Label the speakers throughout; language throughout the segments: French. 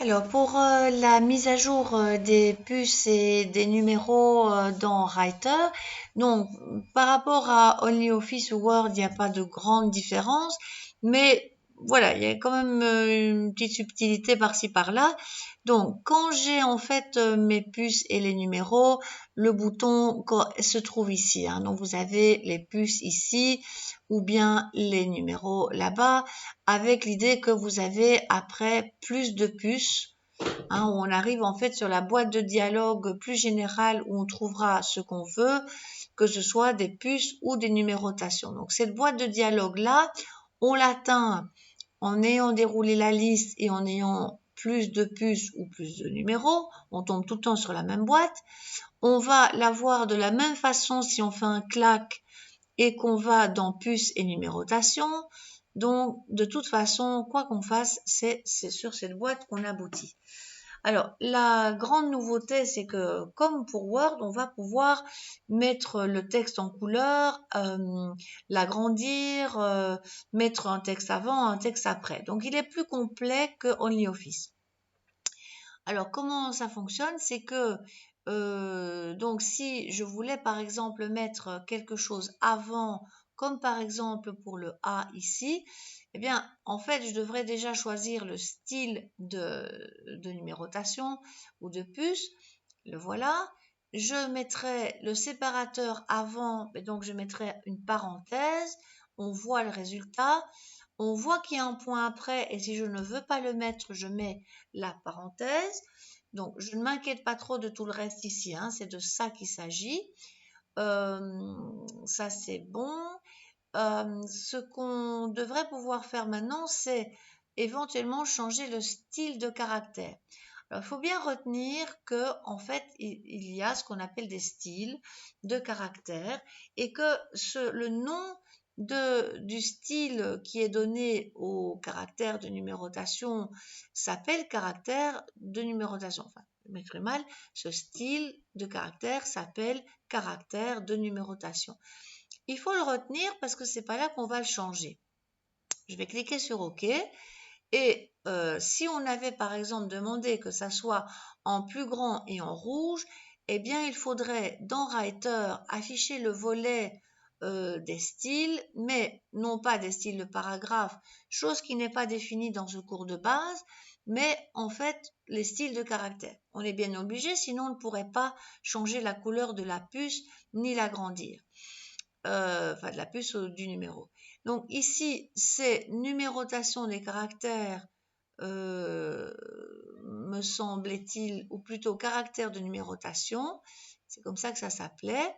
Speaker 1: Alors pour la mise à jour des puces et des numéros dans Writer, donc par rapport à OnlyOffice ou Word, il n'y a pas de grande différence, mais voilà, il y a quand même une petite subtilité par-ci par-là. Donc quand j'ai en fait mes puces et les numéros, le bouton se trouve ici, hein. Donc vous avez les puces ici ou bien les numéros là-bas, avec l'idée que vous avez après plus de puces, hein, où on arrive en fait sur la boîte de dialogue plus générale où on trouvera ce qu'on veut, que ce soit des puces ou des numérotations. Donc cette boîte de dialogue là, on l'atteint en ayant déroulé la liste et en ayant plus de puces ou plus de numéros, on tombe tout le temps sur la même boîte. On va la voir de la même façon si on fait un clac et qu'on va dans puces et numérotation. Donc, de toute façon, quoi qu'on fasse, c'est sur cette boîte qu'on aboutit. Alors, la grande nouveauté, c'est que, comme pour Word, on va pouvoir mettre le texte en couleur, l'agrandir, mettre un texte avant, un texte après. Donc, il est plus complet que OnlyOffice. Alors, comment ça fonctionne? C'est que, donc, si je voulais, par exemple, mettre quelque chose avant, comme par exemple pour le A ici, eh bien, en fait, je devrais déjà choisir le style de numérotation ou de puce. Le voilà. Je mettrai le séparateur avant, et donc je mettrai une parenthèse. On voit le résultat. On voit qu'il y a un point après, et si je ne veux pas le mettre, je mets la parenthèse. Donc, je ne m'inquiète pas trop de tout le reste ici, hein, c'est de ça qu'il s'agit. Ça, c'est bon. Ce qu'on devrait pouvoir faire maintenant, c'est éventuellement changer le style de caractère. Alors, il faut bien retenir que, en fait, il y a ce qu'on appelle des styles de caractère et que le nom du style qui est donné au caractère de numérotation s'appelle caractère de numérotation. Enfin, je m'écris mal, ce style de caractère s'appelle caractère de numérotation. Il faut le retenir parce que c'est pas là qu'on va le changer. Je vais cliquer sur OK. Et si on avait par exemple demandé que ça soit en plus grand et en rouge, eh bien il faudrait dans Writer afficher le volet des styles, mais non pas des styles de paragraphe, chose qui n'est pas définie dans ce cours de base, mais en fait les styles de caractère. On est bien obligé, sinon on ne pourrait pas changer la couleur de la puce ni l'agrandir. Enfin de la puce ou du numéro. Donc ici, c'est numérotation des caractères, me semble-t-il, ou plutôt caractère de numérotation. C'est comme ça que ça s'appelait.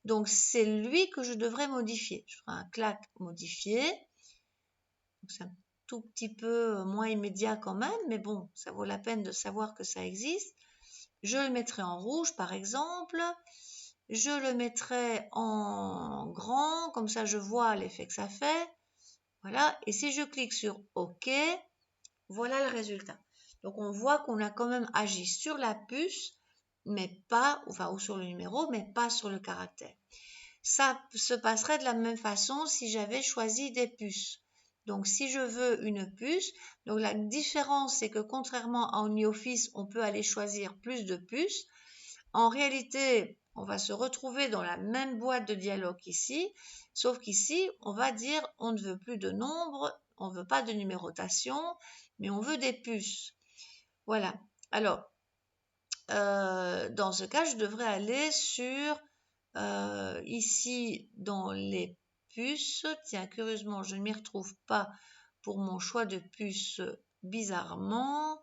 Speaker 1: Donc c'est lui que je devrais modifier. Je ferai un clac modifier. C'est un tout petit peu moins immédiat quand même, mais bon, ça vaut la peine de savoir que ça existe. Je le mettrai en rouge par exemple. Je le mettrai en grand, comme ça je vois l'effet que ça fait. Voilà, et si je clique sur OK, voilà le résultat. Donc on voit qu'on a quand même agi sur la puce, mais pas, enfin, ou sur le numéro, mais pas sur le caractère. Ça se passerait de la même façon si j'avais choisi des puces. Donc si je veux une puce, donc la différence c'est que contrairement à OnlyOffice, on peut aller choisir plus de puces. En réalité, on va se retrouver dans la même boîte de dialogue qu'ici, sauf qu'ici, on va dire on ne veut plus de nombre, on ne veut pas de numérotation, mais on veut des puces. Voilà. Alors, dans ce cas, je devrais aller sur ici dans les puces. Tiens, curieusement, je ne m'y retrouve pas pour mon choix de puce bizarrement.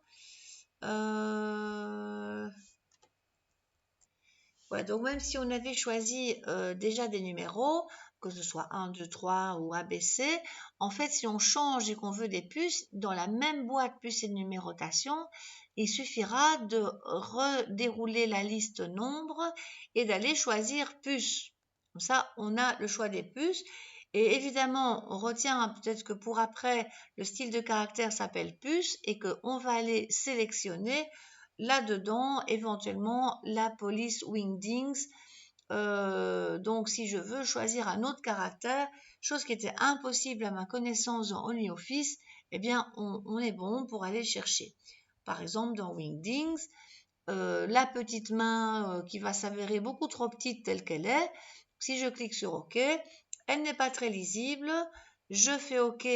Speaker 1: Voilà, donc même si on avait choisi déjà des numéros, que ce soit 1, 2, 3 ou ABC, en fait, si on change et qu'on veut des puces, dans la même boîte puces et de numérotation, il suffira de redérouler la liste nombre et d'aller choisir puces. Comme ça, on a le choix des puces. Et évidemment, on retient peut-être que pour après, le style de caractère s'appelle puce et qu'on va aller sélectionner là-dedans, éventuellement, la police wingdings. Donc, si je veux choisir un autre caractère, chose qui était impossible à ma connaissance dans OnlyOffice, eh bien, on est bon pour aller chercher. par exemple dans Wingdings, la petite main qui va s'avérer beaucoup trop petite telle qu'elle est. Si je clique sur OK, elle n'est pas très lisible. Je fais OK,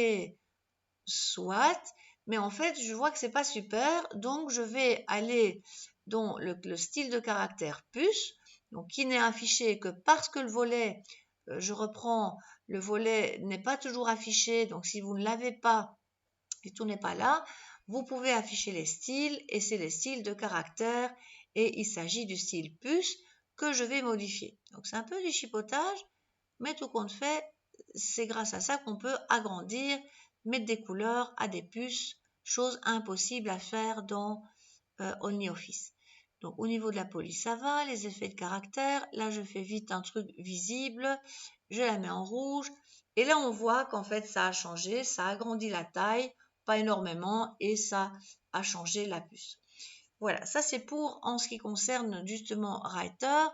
Speaker 1: soit, mais en fait, je vois que c'est pas super, donc je vais aller dans le style de caractère puce, donc qui n'est affiché que parce que le volet, je reprends, le volet n'est pas toujours affiché, donc si vous ne l'avez pas et tout n'est pas là, vous pouvez afficher les styles et c'est les styles de caractère et il s'agit du style puce que je vais modifier. Donc c'est un peu du chipotage, mais tout compte fait, c'est grâce à ça qu'on peut agrandir, mettre des couleurs à des puces, chose impossible à faire dans OnlyOffice. Donc au niveau de la police, ça va, les effets de caractère, là je fais vite un truc visible, je la mets en rouge, et là on voit qu'en fait ça a changé, ça a agrandi la taille, pas énormément, et ça a changé la puce. Voilà, ça c'est pour en ce qui concerne justement Writer,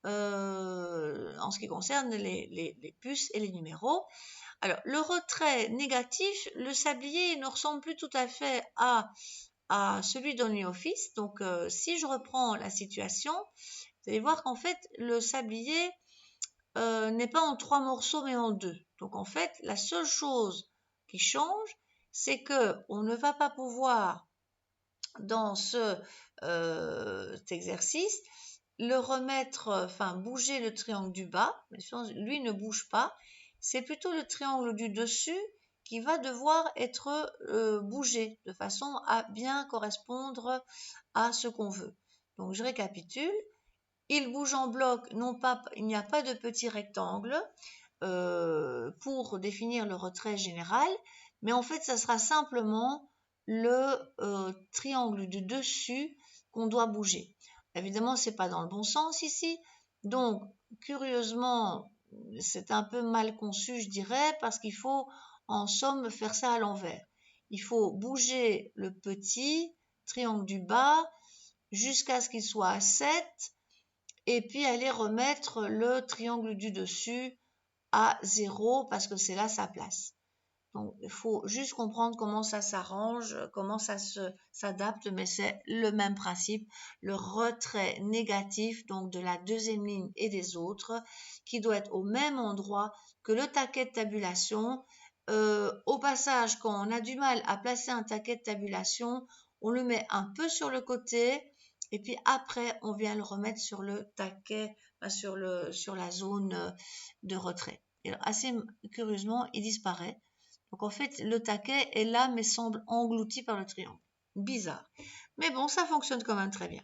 Speaker 1: en ce qui concerne les puces et les numéros. Alors, le retrait négatif, le sablier ne ressemble plus tout à fait à celui d'OnlyOffice. Donc, si je reprends la situation, vous allez voir qu'en fait, le sablier n'est pas en 3 morceaux, mais en 2. Donc, en fait, la seule chose qui change, c'est que on ne va pas pouvoir, dans cet exercice, le remettre, enfin bouger le triangle du bas, mais lui ne bouge pas, c'est plutôt le triangle du dessus qui va devoir être bougé de façon à bien correspondre à ce qu'on veut. Donc je récapitule, il bouge en bloc, non pas, il n'y a pas de petit rectangle pour définir le retrait général, mais en fait ça sera simplement le triangle du dessus qu'on doit bouger. Évidemment, c'est pas dans le bon sens ici. Donc, curieusement, c'est un peu mal conçu, je dirais, parce qu'il faut, en somme, faire ça à l'envers. Il faut bouger le petit triangle du bas jusqu'à ce qu'il soit à 7 et puis aller remettre le triangle du dessus à 0 parce que c'est là sa place. Donc, il faut juste comprendre comment ça s'arrange, comment ça s'adapte, mais c'est le même principe, le retrait négatif, donc de la deuxième ligne et des autres, qui doit être au même endroit que le taquet de tabulation. Au passage, quand on a du mal à placer un taquet de tabulation, on le met un peu sur le côté, et puis après, on vient le remettre sur le taquet, sur la zone de retrait. Et alors, assez curieusement, il disparaît. Donc en fait, le taquet est là, mais semble englouti par le triangle. Bizarre. Mais bon, ça fonctionne quand même très bien.